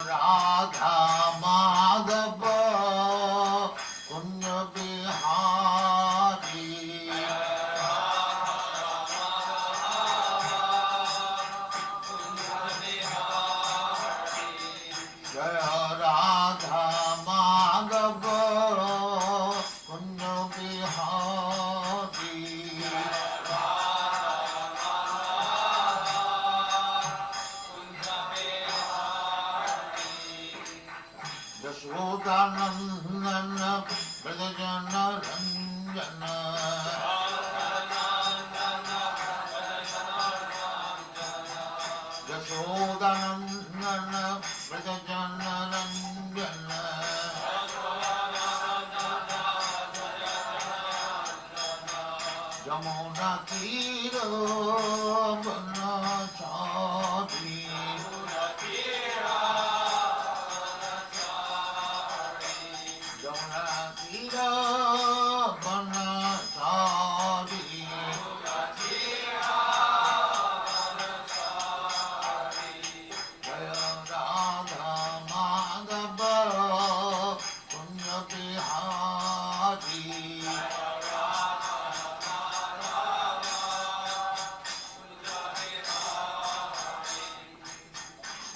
Radha Madhava Punya Bihari Jaya Radha Madhava Punya Bihari Yashodanandana Vrajajana Ranjana Yashodanandana Vrajajana Ranjana Jamuna Tira Vanachari Jamuna Tira Vanachari Jaya Radha Madhava Punya Bihari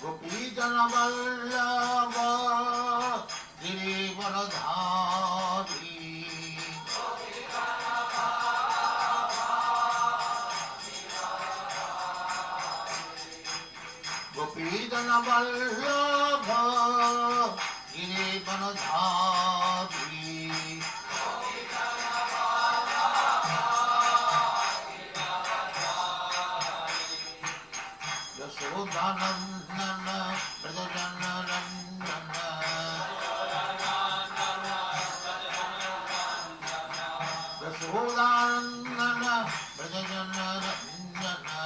Gopijana Vallabha Girivaradhari Gopijana Vallabha Girivaradhari Yashodanandana Vrajajana Ranjana Yashodanandana Vrajajana Ranjana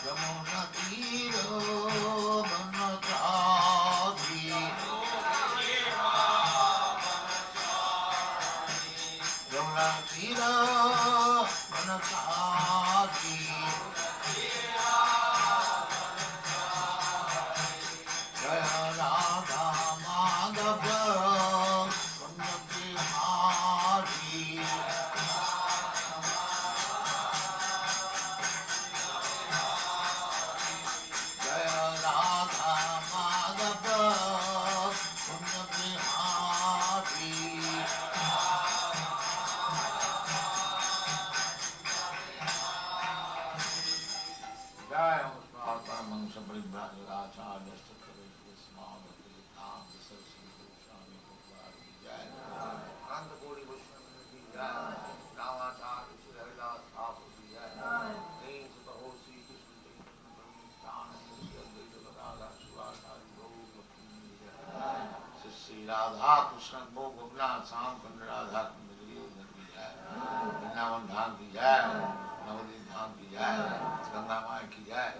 Yamuna Tira Vanachari Yamuna Tira Vanachari Jaya Radha Madhava Punya Bihari Jaya Radha Madhava Punya Bihari Jaya Mahatma Mansa Paribhajya Acharya Stakari Smavati Tham Saraswati Goswami Bhagavati Jaya Nanda Kori Vaishnava Jaya Ramacharya Sri Haridas Thakur Jaya Nain Sata Hosi Krishna Chaitanya Sri Advaita Radha Suvasari Gaur Lakshmi Jaya Sri Radha Krishna Bhogavna Sam Kanda Radha Kanda Giri Jaya Vrindavan Dham Ki Jaya Navadip Dham Ki Jaya Ganga Mai Ki Jai,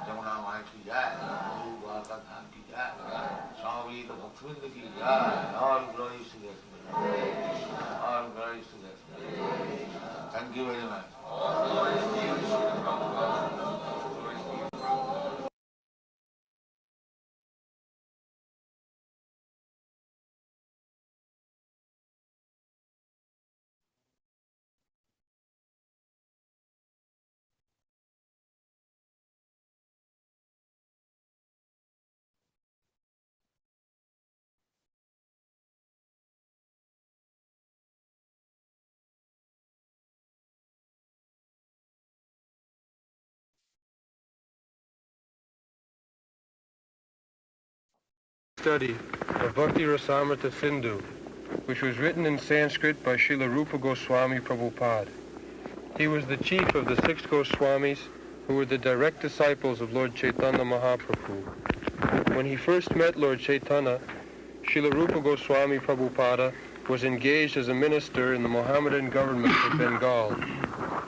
Jamuna Mai Ki Jai, Guru Dwarka Dham Ki Jai, Swami Bhaktivinoda Ki Jai, all glories to that. All glories to that. Thank you very much. Study of Bhakti Rasamrita Sindhu, which was written in Sanskrit by Srila Rupa Goswami Prabhupada. He was the chief of the 6 Goswamis, who were the direct disciples of Lord Chaitanya Mahaprabhu. When he first met Lord Chaitanya, Srila Rupa Goswami Prabhupada was engaged as a minister in the Mohammedan government of Bengal.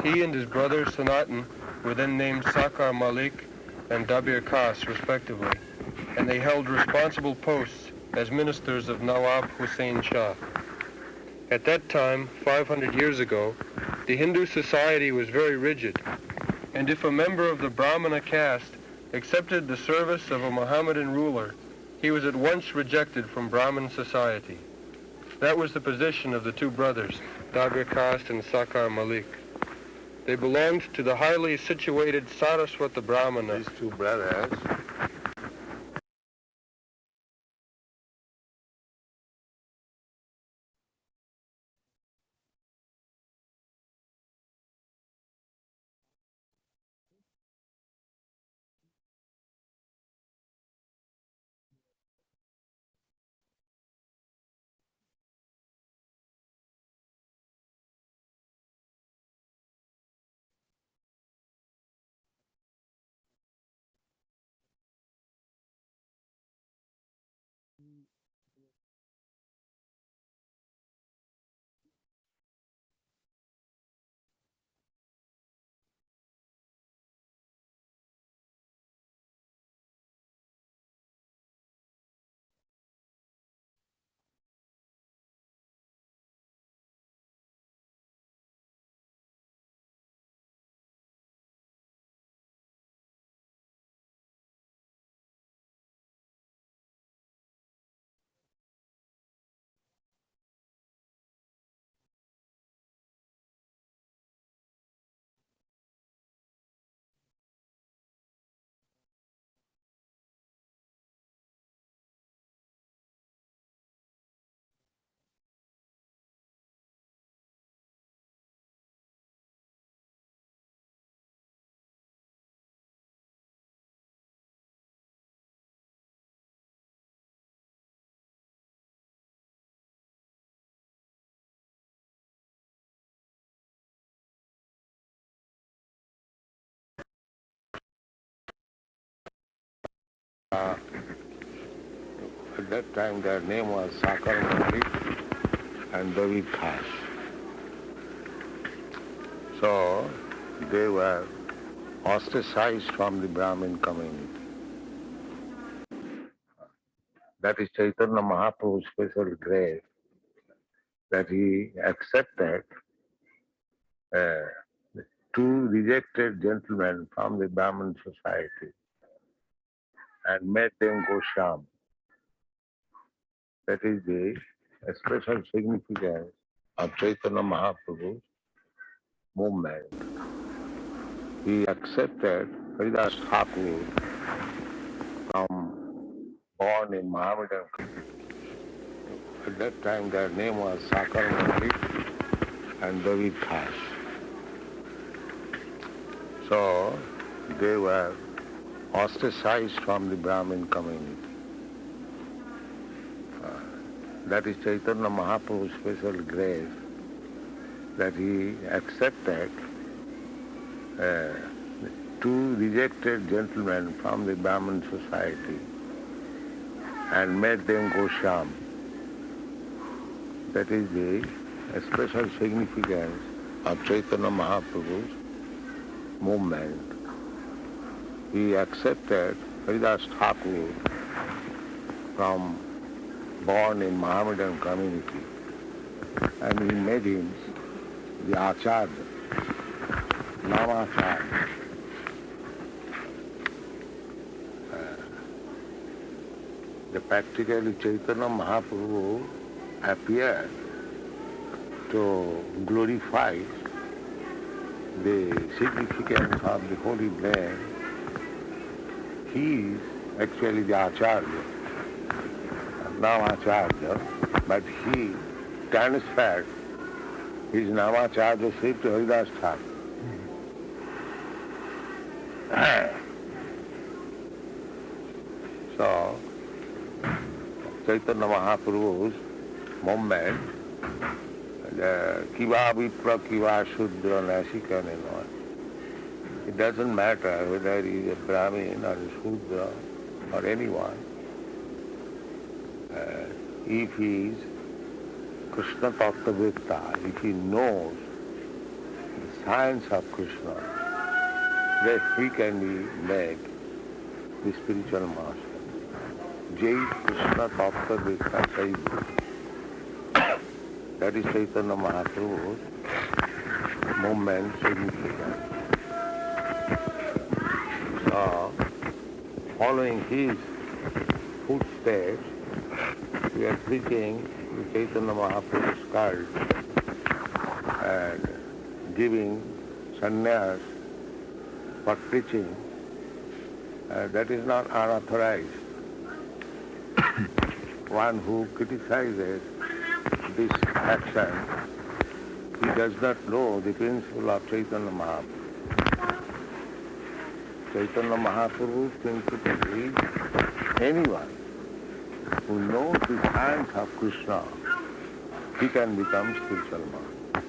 He and his brother Sanatan were then named Sakar Malik and Dabir Khas, respectively, and they held responsible posts as ministers of Nawab Hussain Shah. At that time, 500 years ago, the Hindu society was very rigid. and if a member of the Brahmana caste accepted the service of a Mohammedan ruler, he was at once rejected from Brahmin society. That was the position of the two brothers, Daga Kast and Sakar Malik. They belonged to the highly situated Saraswata Brahmana. These two brothers at that time their name was Sakar Malik and David Khash. So they were ostracized from the Brahmin community. That is Chaitanya Mahaprabhu's special grace, that he accepted two rejected gentlemen from the Brahmin society and made them go sham. That is the special significance of Chaitanya Mahaprabhu's movement. He accepted Haridas Thakur from born in Mohammedan country. At that time their name was Sakar Malik and David Khash. So they were ostracized from the Brahmin community. That is Chaitanya Mahaprabhu's special grace, that he accepted two rejected gentlemen from the Brahmin society and made them go sham. That is the special significance of Chaitanya Mahaprabhu's movement. He accepted Haridas Thakur from born in Mohammedan community and he made him the Acharya, Namacharya. Practically Chaitanya Mahaprabhu appeared to glorify the significance of the holy name. He is actually the Acharya, Namacharya, but he transferred his Namacharya-ship to Haridas Thakur. So, Chaitanya Mahaprabhu's movement, Kiva Vipra, Kiva Shudra, Nasika, and all. It doesn't matter whether he is a Brahmin or a Shudra or anyone. If he is Krishna Tattvavedta, if he knows the science of Krishna, then he can be made the spiritual master. Jai Krishna Tattvavedta Sai. That is Chaitanya Mahaprabhu's movement significance. So, following his footsteps, we are preaching the Chaitanya Mahaprabhu's cult and giving sannyas for preaching. That is not unauthorized. One who criticizes this action, he does not know the principle of Chaitanya Mahaprabhu. Chaitanya Mahaprabhu's principle is anyone who knows the science of Krishna, he can become spiritual monk.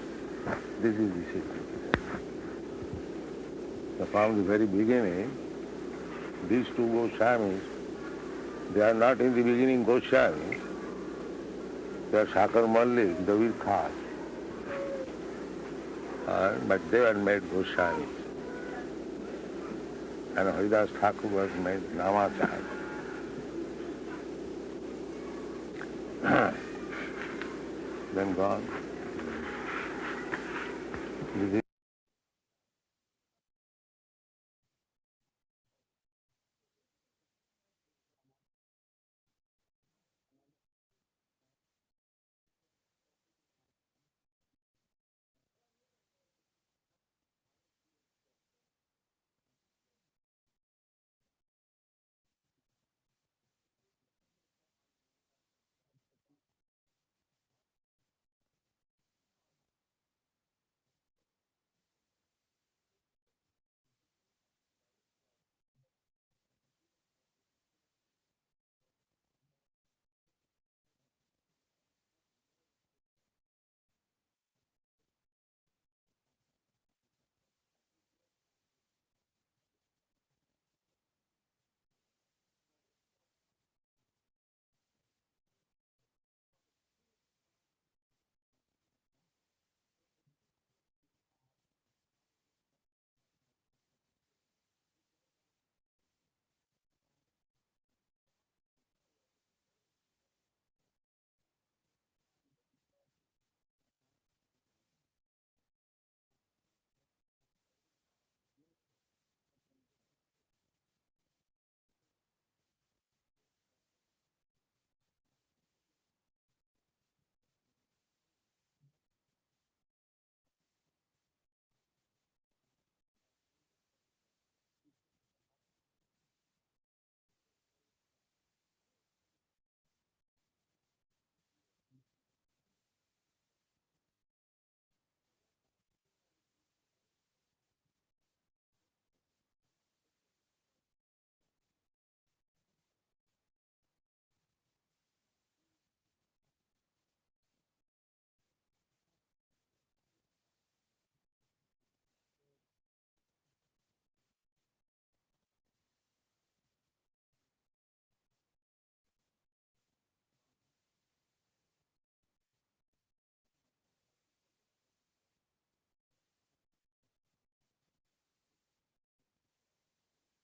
This is the significance. So from the very beginning, these two Goswamis, they are not in the beginning Goswamis, they are Shakar Mallik, David Khas, but they were made Goswamis. And Haridas Thakur was made Namacharya. Then gone.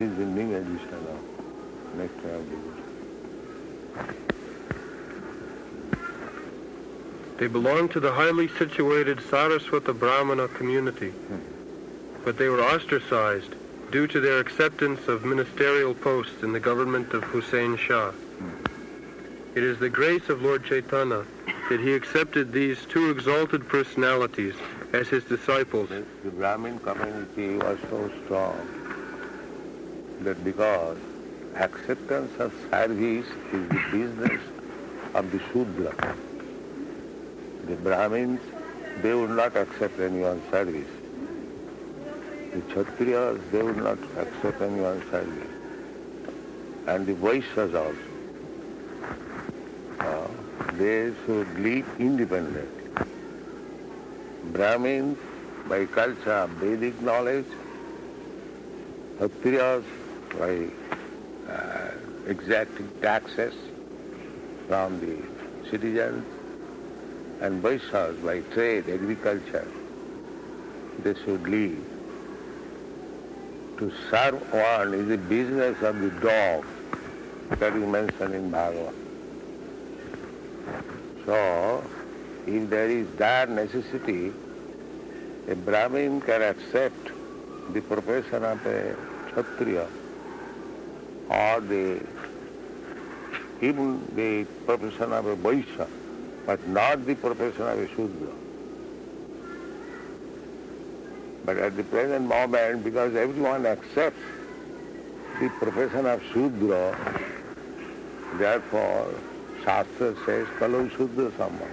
This is the new edition of Nector of Devotion. They belonged to the highly situated Saraswata Brahmana community, but they were ostracized due to their acceptance of ministerial posts in the government of Hussein Shah. It is the grace of Lord Chaitanya that he accepted these two exalted personalities as his disciples. The Brahmin community was so strong that because acceptance of service is the business of the Shudra, the Brahmins, they would not accept anyone's service. The Kshatriyas, they would not accept anyone's service. And the Vaishyas also. They should live independently. Brahmins, by culture, Vedic knowledge, Kshatriyas, by exacting taxes from the citizens, and Vaishyas by trade, agriculture. They should live. To serve one is the business of the dog, that is mentioned in Bhagavad. So, if there is dire necessity, a Brahmin can accept the profession of a Kshatriya or even the profession of a Vaishya, but not the profession of a Shudra. But at the present moment, because everyone accepts the profession of Shudra, therefore Shastra says, Kalo Shudra Samman.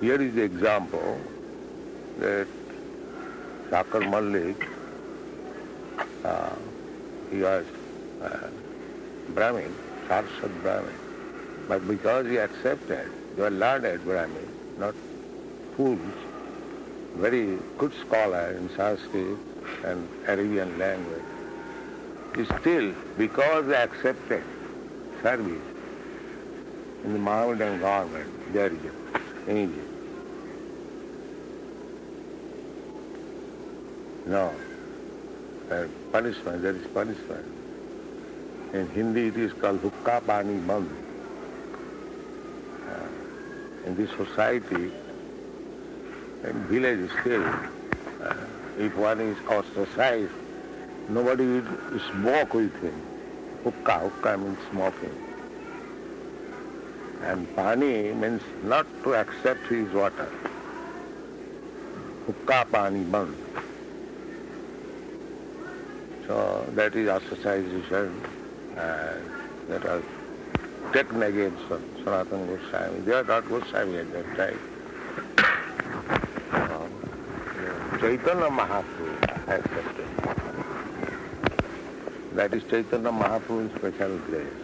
Here is the example that Shakar Malik, he was Brahmin, Sarsad Brahmin, but because he accepted, they were learned Brahmin, not fools, very good scholar in Sanskrit and Arabian language. Still, because they accepted service in the Mohammedan government, there is in Egypt. No, punishment, there is punishment. In Hindi it is called hukka pani band. In this society, in village still, if one is ostracized, nobody will smoke with him. Hukka means smoking. And pani means not to accept his water. Hukka pani band. So that is ostracization, and that was taken against Sanatana Goswami. They are not Goswami at that time. Chaitanya Mahaprabhu accepted. That is Chaitanya Mahaprabhu's special grace.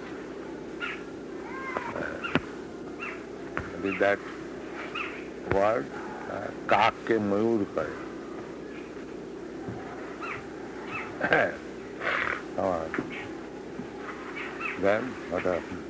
With that word, kaak ke mayur kare. Then what happened?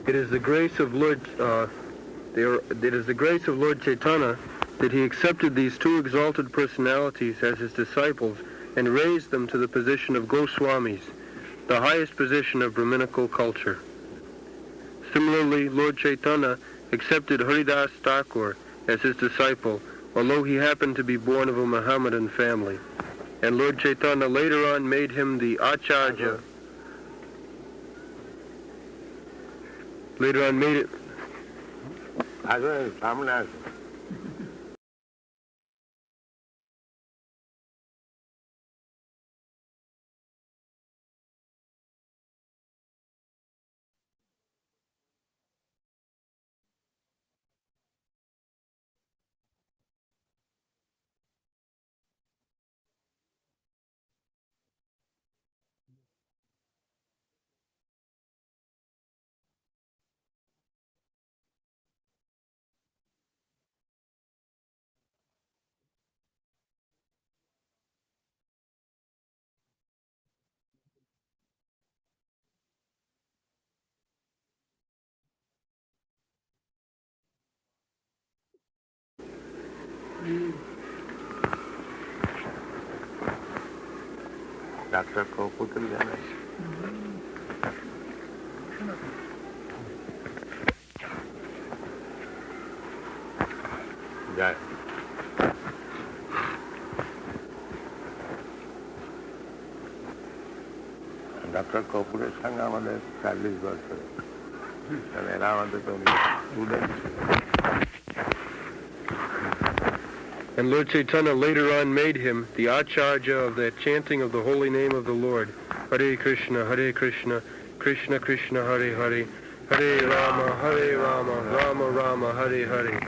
It is the grace of Lord Chaitanya that he accepted these two exalted personalities as his disciples and raised them to the position of Goswamis. the highest position of Brahminical culture. Similarly, Lord Chaitanya accepted Haridas Thakur as his disciple, although he happened to be born of a Mohammedan family. And Lord Chaitanya later on made him the Acharya. Later on made it. Doctor को पुत्र जाना जाए doctor कपूरेর সঙ্গে আমাদের 40 বছর তাহলে এরা আমাদের তো student And Lord Chaitanya later on made him the Acharya of the chanting of the holy name of the Lord. Hare Krishna, Krishna Krishna, Hare Hare, Hare Rama, Rama Rama, Hare Hare.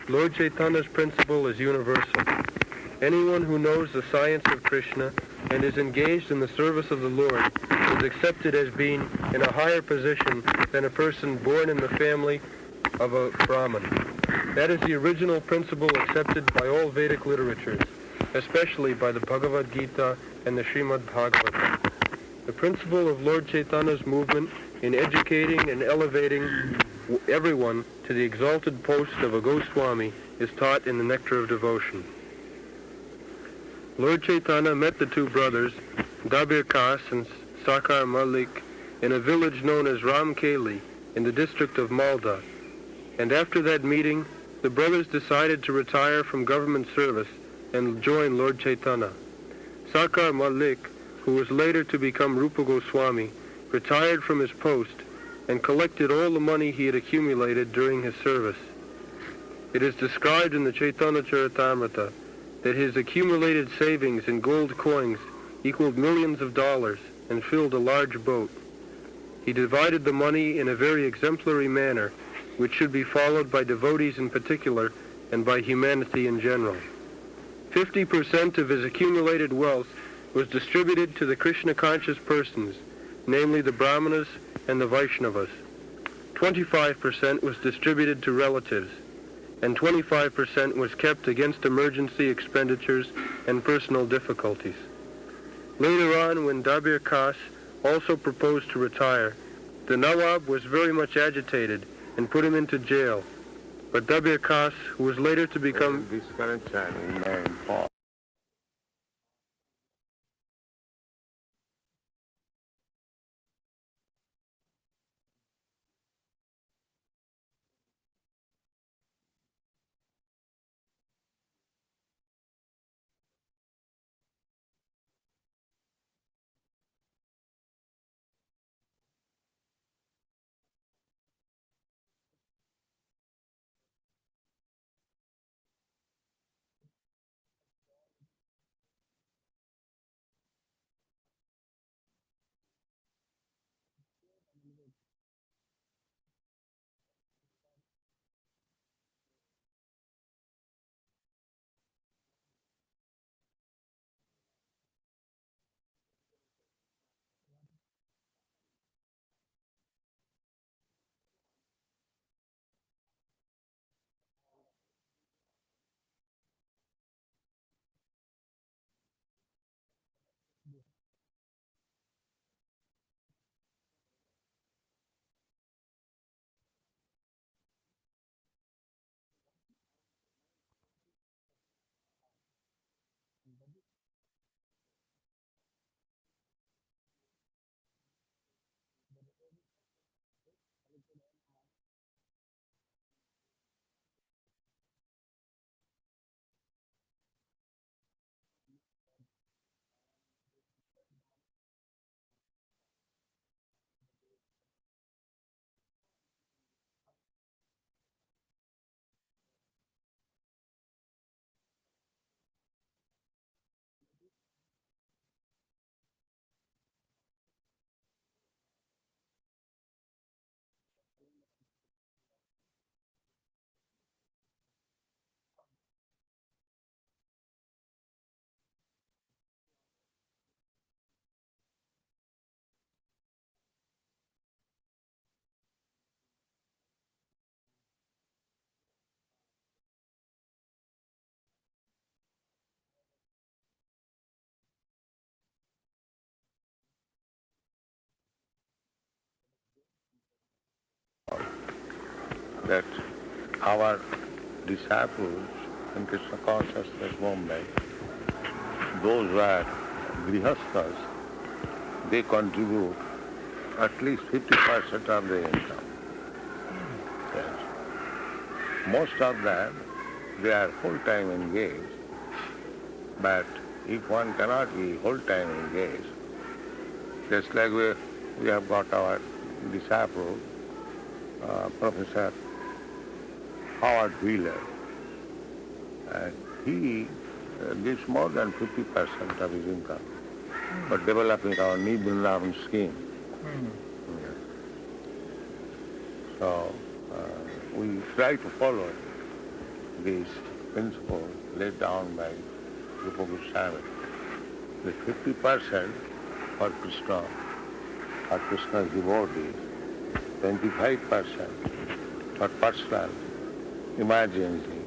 Lord Chaitanya's principle is universal. Anyone who knows the science of Krishna and is engaged in the service of the Lord is accepted as being in a higher position than a person born in the family of a Brahmin. That is the original principle accepted by all Vedic literatures, especially by the Bhagavad Gita and the Srimad Bhagavatam. The principle of Lord Chaitanya's movement in educating and elevating everyone to the exalted post of a Goswami is taught in the Nectar of Devotion. Lord Chaitanya met the two brothers, Dabir Kas and Sakar Malik, in a village known as Ramkeli in the district of Malda. And after that meeting, the brothers decided to retire from government service and join Lord Chaitanya. Sakar Malik, who was later to become Rupa Goswami, retired from his post and collected all the money he had accumulated during his service. It is described in the Chaitanya Charitamrita that his accumulated savings in gold coins equaled millions of dollars and filled a large boat. He divided the money in a very exemplary manner, which should be followed by devotees in particular and by humanity in general. 50% of his accumulated wealth was distributed to the Krishna-conscious persons, namely the Brahmanas and the Vaishnavas. 25% was distributed to relatives, and 25% was kept against emergency expenditures and personal difficulties. Later on, when Dabir Kas also proposed to retire, the Nawab was very much agitated and put him into jail. But Dabir Kas, who was later to become... This current channel, our disciples in Krishna consciousness movement, those who are grihasthas, they contribute at least 50% of the income. Yes. Most of them, they are full-time engaged, but if one cannot be full-time engaged, just like we have got our disciple, Professor Howard Wheeler, and he gives more than 50% of his income for developing our New Vrindavan scheme. Yes. So we try to follow these principles laid down by Rupa Goswami. The 50% for Krishna or Krishna's devotees, 25% for personal emergency,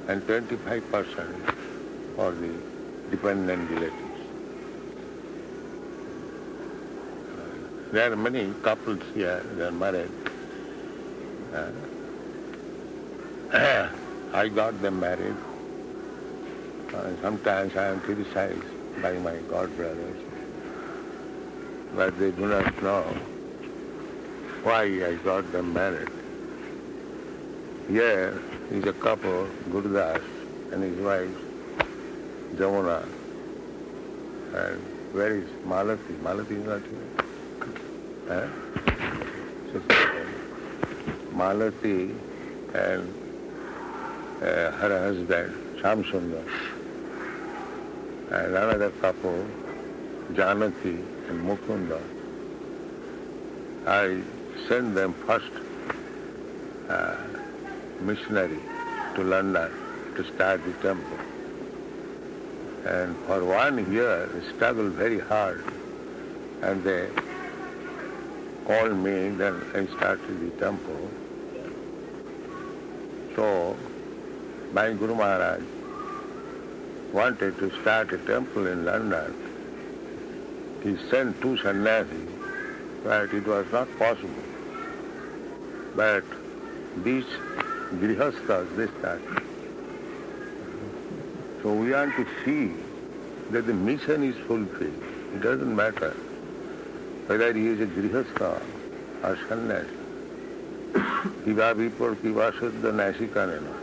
and 25% for the dependent relatives. There are many couples here, they are married. I got them married. Sometimes I am criticized by my godbrothers, but they do not know why I got them married. Here is a couple, Gurudas and his wife, Jamuna. And where is Malati? Malati is not here. Malati and her husband, Shamsundar. And another couple, Janaki and Mukunda. I sent them first missionary to London to start the temple. And for 1 year, they struggled very hard. And they called me, then I started the temple. So, my Guru Maharaj wanted to start a temple in London. He sent 2 sannyasis, but it was not possible. But these grihasthas, they started. So we want to see that the mission is fulfilled. It doesn't matter whether he is a grihastha or sannyasi. Piva vipur piva suddha nasikanena.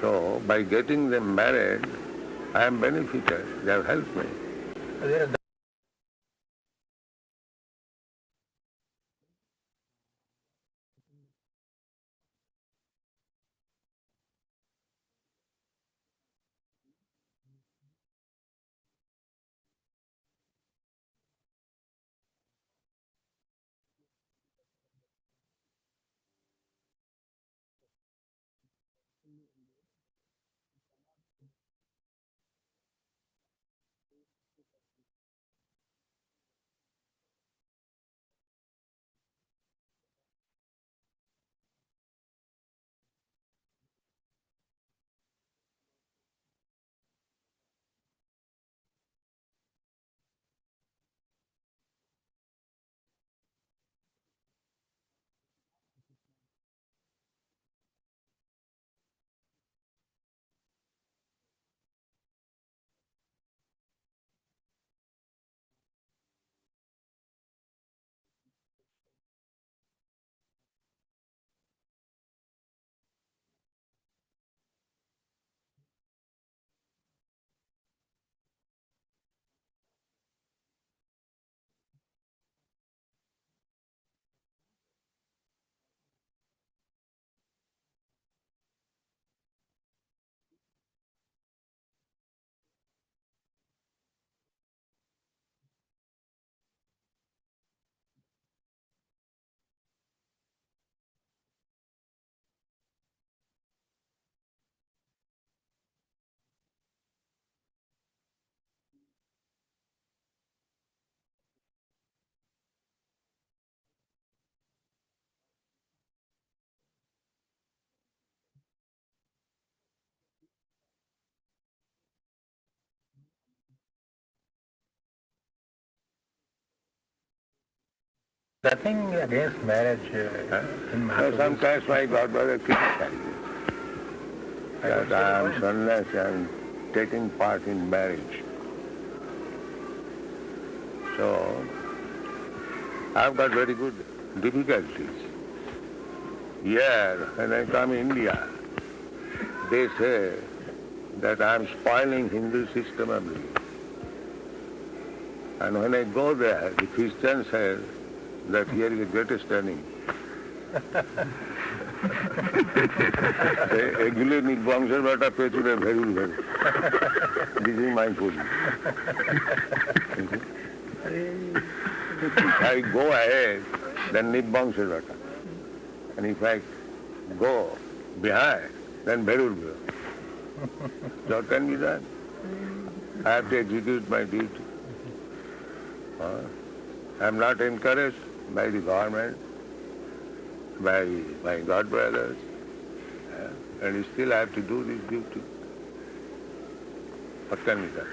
So by getting them married, I am benefited. They have helped me. Nothing against marriage in No, Mahaprabhu's. sometimes my godbrother criticizes that I am sannyasi and taking part in marriage. So, I've got very good difficulties. Here, when I come to India, they say that I am spoiling Hindu system of living. And when I go there, the Christians say that here is the greatest turning. এগুলো নির্বংশের বেটা পেছনে ভেরুল ভেরু। This is my position. If I go ahead, then nirbangshar bata. And if I go behind, then Bherur Bherur. So what can be done? I have to execute my duty. I am not encouraged by the government, by my godbrothers, and still I have to do this duty. What can be done?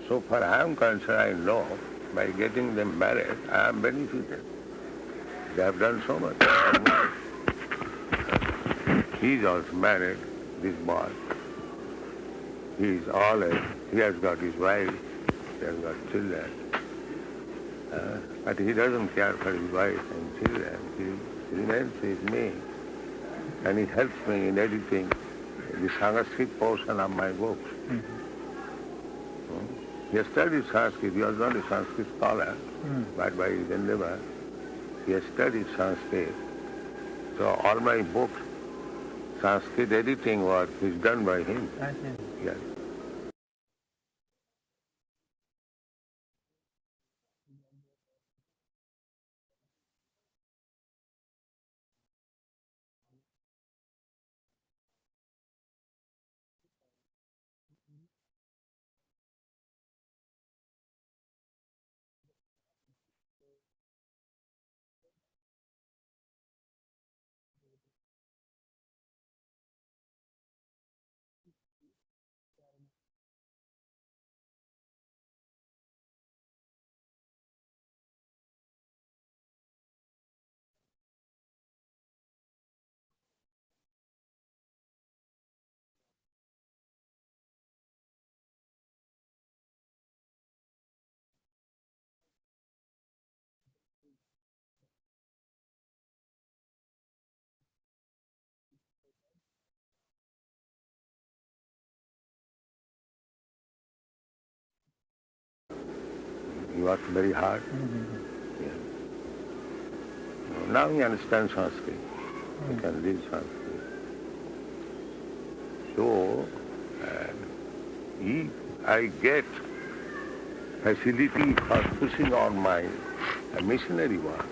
So far I am concerned, I know, by getting them married, I am benefited. They have done so much. He is also married, this boy. He has got his wife, he has got children. But he doesn't care for his wife and children. He remains with me, and he helps me in editing the Sanskrit portion of my books. He has studied Sanskrit. He was not a Sanskrit scholar, but by his endeavor, he has studied Sanskrit. So all my books, Sanskrit editing work is done by him. Yes. He worked very hard. Yeah. Now he understands Sanskrit. He can read Sanskrit. So, if I get facility for pushing on my missionary work,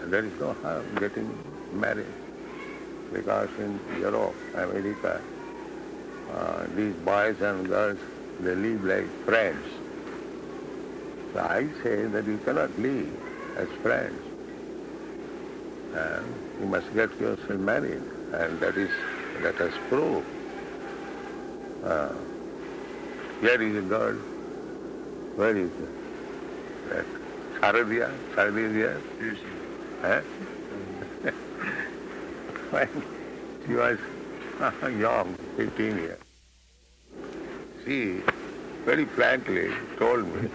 there is no harm getting married. Because in Europe, America, these boys and girls, they live like friends. So I say that you cannot live as friends. You must get yourself married, and that has proved. Here is a girl. Where is it? That Saradiya? Saradiya? Huh? When she was young, 15 years. She very frankly told me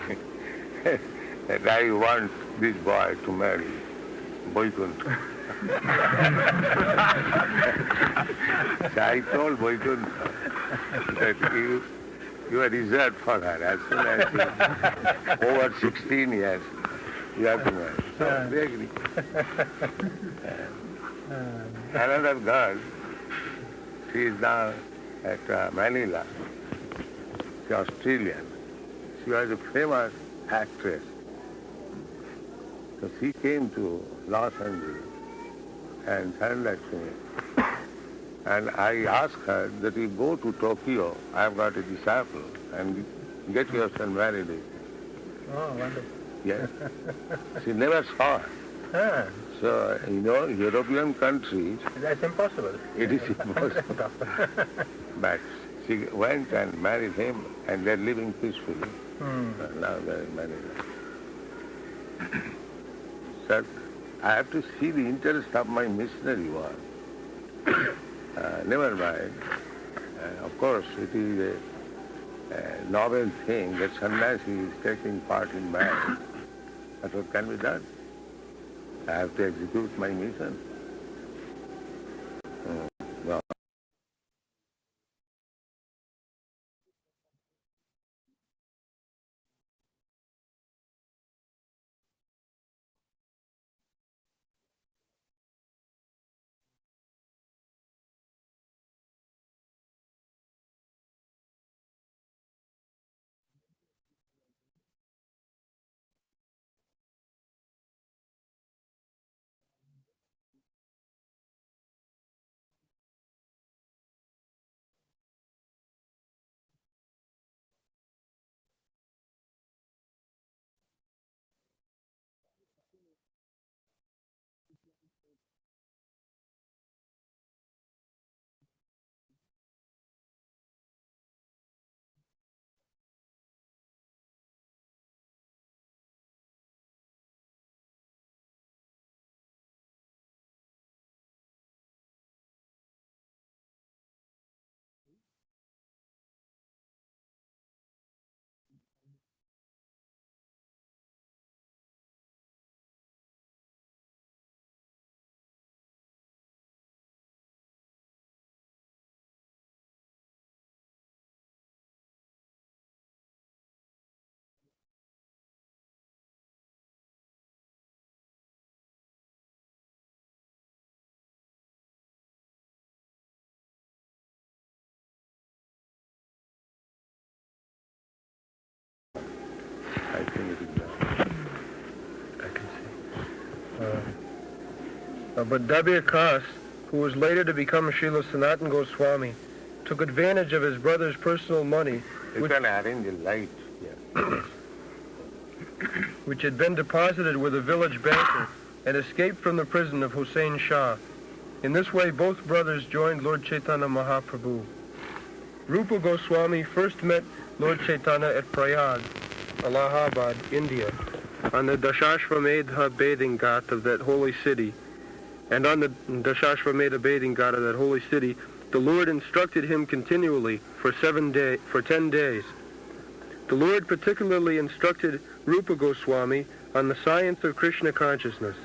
that I want this boy to marry Vaikuntha. So I told Vaikuntha that you are reserved for her. As soon as she's over 16 years, you have to marry. So they agree. Another girl, she is now at Manila. She is Australian. She was a famous actress. So she came to Los Angeles and surrendered to me. And I asked her that you go to Tokyo, I have got a disciple, and get yourself married. Oh, wonderful. Yes. She never saw her. Ah, So, European countries, that's impossible. it is impossible. But she went and married him, and they're living peacefully. Hmm. Now they're married. So I have to see the interest of my missionary work. Never mind. Of course, it is a novel thing that sannyasi is taking part in marriage. That's what can be done. I have to execute my mission. Well, I think it is done. I can see. But Dabir Kas, who was later to become Srila Sanatan Goswami, took advantage of his brother's personal money, You can arrange a light here. which had been deposited with a village banker, and escaped from the prison of Hussein Shah. In this way, both brothers joined Lord Chaitanya Mahaprabhu. Rupa Goswami first met Lord Chaitanya at Prayag, Allahabad, India, on the Dashashvamedha bathing ghat of that holy city. And on the Dashashvamedha bathing ghat of that holy city, the Lord instructed him continually for 10 days. The Lord particularly instructed Rupa Goswami on the science of Krishna consciousness.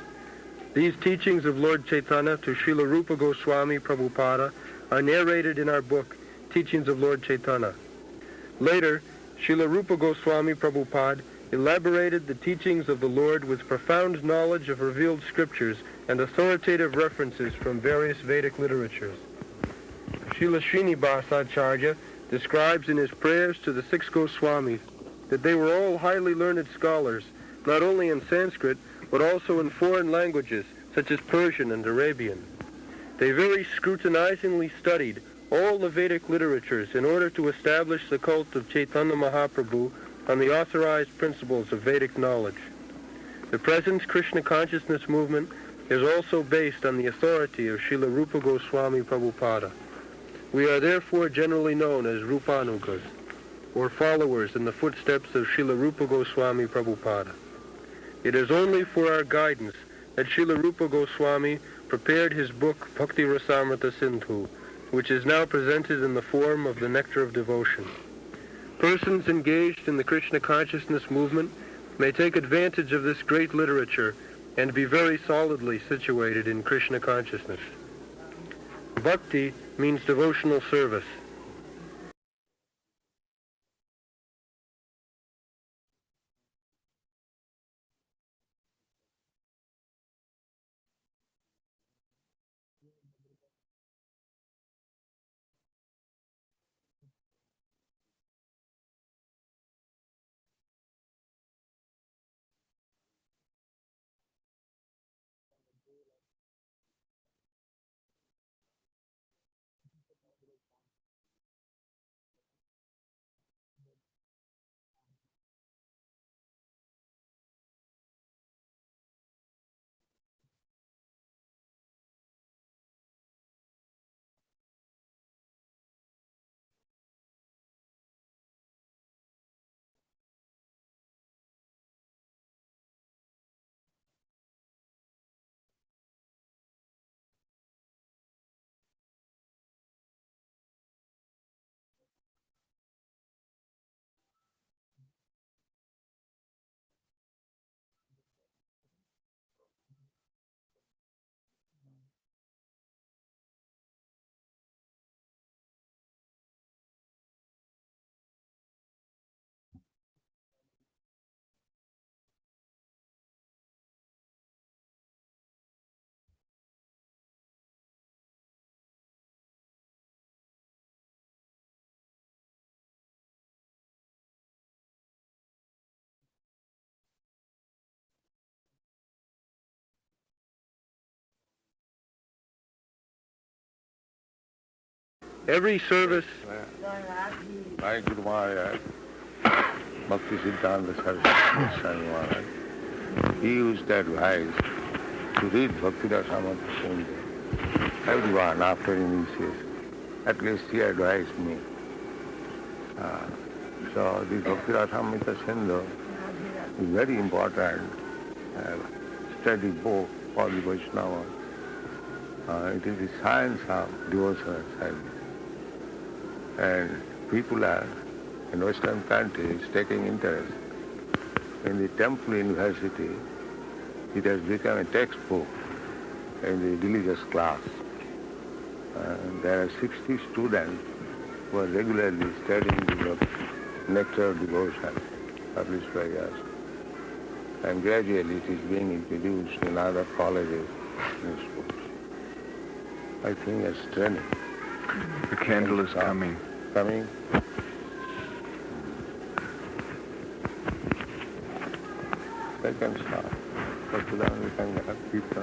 These teachings of Lord Chaitanya to Srila Rupa Goswami Prabhupada are narrated in our book, Teachings of Lord Chaitanya. Later, Srila Rupa Goswami Prabhupada elaborated the teachings of the Lord with profound knowledge of revealed scriptures and authoritative references from various Vedic literatures. Srila Srinivasa Acharya describes in his prayers to the 6 Goswamis that they were all highly learned scholars, not only in Sanskrit, but also in foreign languages, such as Persian and Arabian. They very scrutinizingly studied all the Vedic literatures in order to establish the cult of Chaitanya Mahaprabhu on the authorized principles of Vedic knowledge. The present Krishna consciousness movement is also based on the authority of Srila Rupa Goswami Prabhupada. We are therefore generally known as Rupanugas, or followers in the footsteps of Srila Rupa Goswami Prabhupada. It is only for our guidance that Srila Rupa Goswami prepared his book Bhakti Rasamrita Sindhu, which is now presented in the form of the Nectar of Devotion. Persons engaged in the Krishna consciousness movement may take advantage of this great literature and be very solidly situated in Krishna consciousness. Bhakti means devotional service. Every service, My Guru Maharaj, Bhakti Siddhanta Saraswati Maharaj, he used to advise to read Bhakti Rasamrita Sindhu. Everyone after initiation. At least he advised me. So this Bhakti Rasamrita Sindhu is very important study book for the Vaishnava. It is the science of devotional service. And people are in Western countries taking interest. In the Temple University, it has become a textbook in the religious class. There are 60 students who are regularly studying the book Nector Of Devotion, published by us. And gradually it is being introduced in other colleges and schools. I think it's training. The candle is coming. Coming. They can start. But then we can have people.